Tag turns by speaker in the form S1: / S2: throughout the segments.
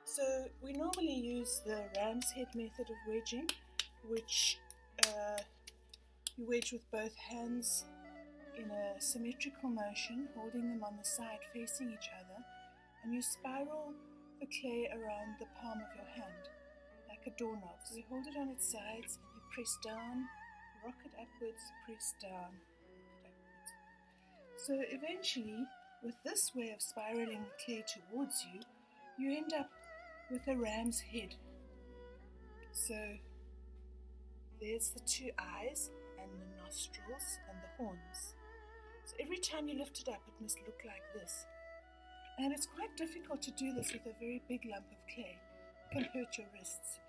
S1: So we normally use the ram's head method of wedging, which you wedge with both hands in a symmetrical motion, holding them on the side facing each other, and you spiral the clay around the palm of your hand like a doorknob. So you hold it on its sides and you press down, rock it upwards, press down, rock it upwards. So eventually, with this way of spiraling the clay towards you, you end up with a ram's head. So there's the two eyes and the nostrils and the horns. So every time you lift it up, it must look like this. And it's quite difficult to do this with a very big lump of clay. It can hurt your wrists.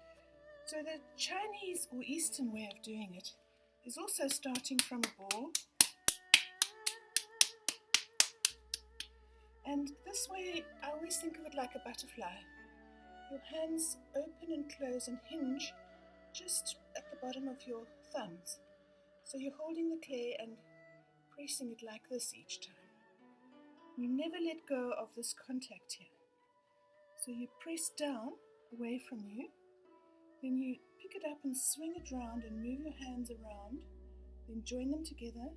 S1: So the Chinese or Eastern way of doing it is also starting from a ball. And this way, I always think of it like a butterfly. Your hands open and close and hinge just at the bottom of your thumbs. So you're holding the clay and pressing it like this each time. You never let go of this contact here. So you press down away from you, then you pick it up and swing it round and move your hands around, then join them together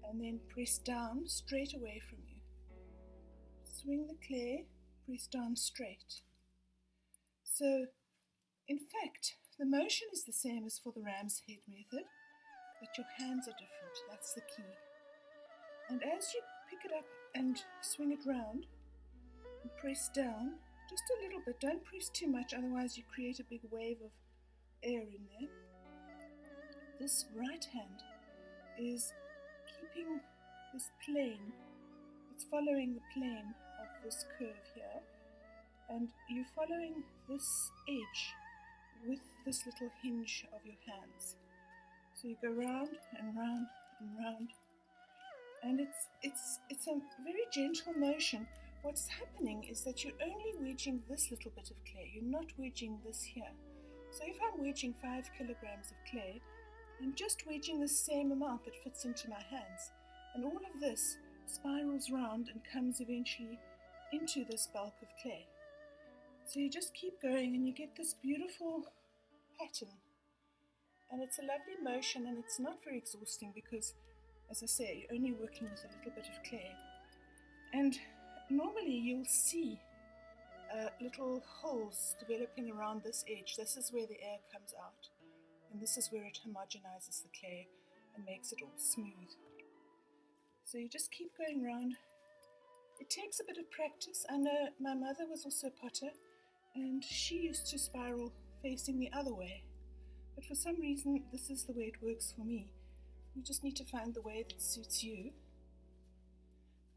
S1: and then press down straight away from you. Swing the clay, press down straight. So, in fact, the motion is the same as for the ram's head method, but your hands are different. That's the key. And as you pick it up and swing it round and press down, just a little bit, don't press too much, otherwise you create a big wave of air in there. This right hand is keeping this plane, it's following the plane of this curve here, and you're following this edge with this little hinge of your hands. So you go round and round and round, and it's a very gentle motion. What's happening is that you're only wedging this little bit of clay, you're not wedging this here. So if I'm wedging 5 kilograms of clay, I'm just wedging the same amount that fits into my hands, and all of this spirals round and comes eventually into this bulk of clay. So you just keep going and you get this beautiful pattern, and it's a lovely motion, and it's not very exhausting because, as I say, you're only working with a little bit of clay. And normally you'll see little holes developing around this edge. This is where the air comes out, and this is where it homogenizes the clay and makes it all smooth. So you just keep going round. It takes a bit of practice. I know my mother was also a potter, and she used to spiral facing the other way, but for some reason this is the way it works for me. You just need to find the way that suits you.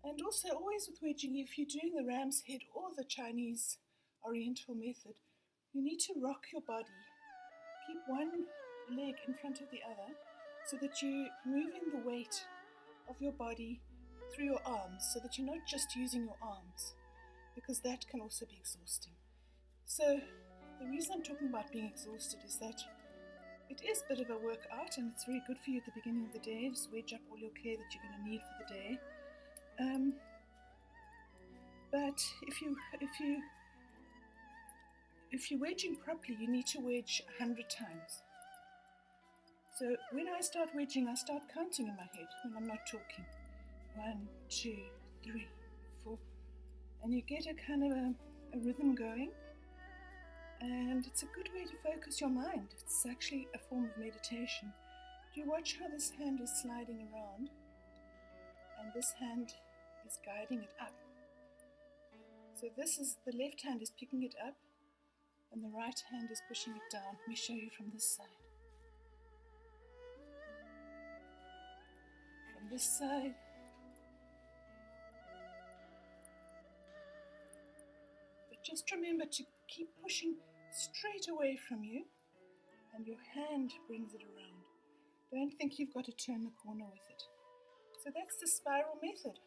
S1: And also, always with wedging, if you're doing the ram's head or the Chinese Oriental method, you need to rock your body. Keep one leg in front of the other so that you're moving the weight of your body through your arms, so that you're not just using your arms, because that can also be exhausting. So the reason I'm talking about being exhausted is that it is a bit of a workout, and it's very good for you at the beginning of the day. Just wedge up all your clay that you're going to need for the day. But if you're wedging properly, you need to wedge 100 times. So when I start wedging, I start counting in my head when I'm not talking. 1, 2, 3, 4, and you get a kind of a rhythm going, and it's a good way to focus your mind. It's actually a form of meditation. Do you watch how this hand is sliding around, and this hand is guiding it up? So this is, the left hand is picking it up, and the right hand is pushing it down. Let me show you from this side. From this side, but just remember to keep pushing straight away from you, and your hand brings it around. Don't think you've got to turn the corner with it. So that's the spiral method.